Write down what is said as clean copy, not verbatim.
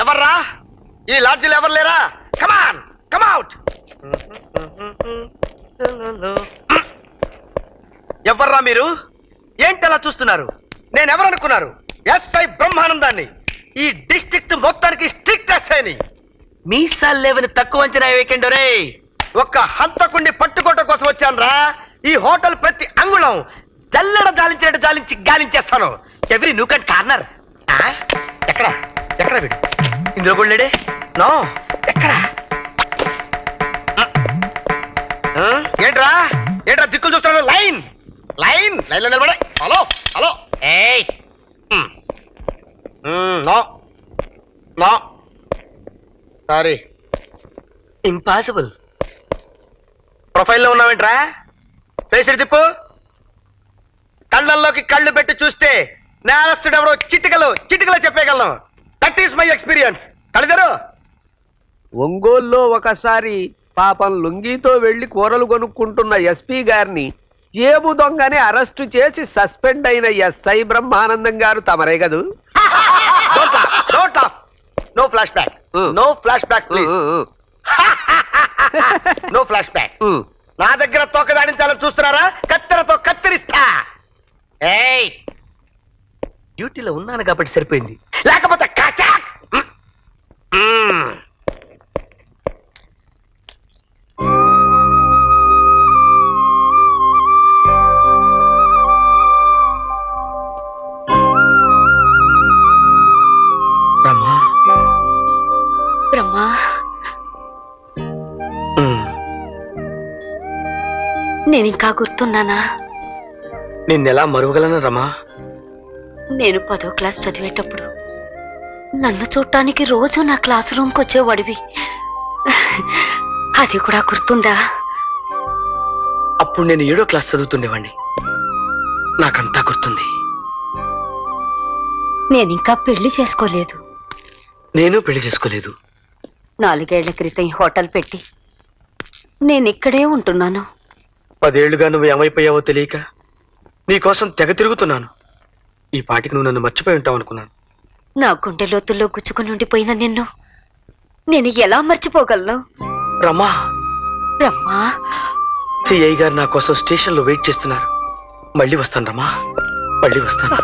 ఎవర్రా ఈ లాడ్జిలో ఎవరు లేరా? కమాన్ కమ్అట్. ఎవర్రా మీరు? ఏంటి అలా చూస్తున్నారు? నేను ఎవరనుకున్నారు? ఎస్ఐ బ్రహ్మానందాన్ని, ఈ డిస్ట్రిక్ట్ మొత్తానికి స్ట్రిక్ట్ ఎస్ఐని. మీసాలు లేవని తక్కువ అంచనా వేయకండి రే. ఒక్క హంతకుణ్ణి పట్టుకోవటం కోసం వచ్చానురా. ఈ హోటల్ ప్రతి అంగుళం జల్లెడ జాలించినట్టు జాలించి గాలించేస్తాను. ఎవరి నూకండి కార్నర్. ఎక్కడ ఎక్కడ వీడు? ఇందులో కూడా లేడే. నో ఎక్కడ? ఏంట్రా ఏంట్రా దిక్కులు చూస్తున్నాడు? లైన్ లైన్ లైన్ లో నిలబడే. Hello hello. ఏయ్ నో నో సారీ, ఇంపాసిబుల్. ప్రొఫైల్లో ఉన్నావేంట్రా? ఫేస్ తిప్పు. కళ్ళల్లోకి కళ్ళు పెట్టి చూస్తే నేరస్తుడు ఎవడో చిటికలో చెప్పేయగలను. That is my experience. కళ్ళిద్దరు. ఒంగోలులో ఒకసారి పాపం లుంగీతో వెళ్లి కూరలు కొనుక్కుంటున్న ఎస్పీ గారిని జేబు దొంగని అరెస్టు చేసి సస్పెండ్ అయిన ఎస్ఐ బ్రహ్మానందం గారు తమరే కదూ? No flashback, no flashback please. No flashback. నా దగ్గర తొక్కదాడించాలని చూస్తున్నారా? కత్తెరతో కత్తిరిస్తా. ఏయ్ డ్యూటీలో ఉన్నాను కాబట్టి సరిపోయింది, లేకపోతే కచాక్. రమ్మా బ్రహ్మా, నేనింకా గుర్తున్నానా? నిన్నెలా మరువగలను రమా? నేను 10వ క్లాస్ చదివేటప్పుడు నన్ను చూడటానికి రోజు నా క్లాస్ రూమ్కి వచ్చేవాడివి. అది కూడా గుర్తుందా? అప్పుడు నేను 7వ క్లాస్ చదువుతుండేవాడిని. నాకంతా గుర్తుంది. నేనింకా పెళ్లి చేసుకోలేదు. నేను పెళ్లి చేసుకోలేదు. 4 ఏళ్ల క్రితం ఈ హోటల్ పెట్టి నేనిక్కడే ఉంటున్నాను. 10 ఏళ్లుగా నువ్వు ఏమైపోయావో తెలియక నీకోసం తెగ తిరుగుతున్నాను. ఈ పాటికి నువ్వు నన్ను మర్చిపోయి ఉంటావు అనుకున్నాను. నా గుండె లోతుల్లో గుచ్చుకుని ఉండిపోయిన నిన్ను నేను ఎలా మర్చిపోగలను? రమా, రమ్మా, సిఐ గారు నా కోసం స్టేషన్లో వెయిట్ చేస్తున్నారు. మళ్ళీ వస్తాను రమా, మళ్ళీ వస్తాను.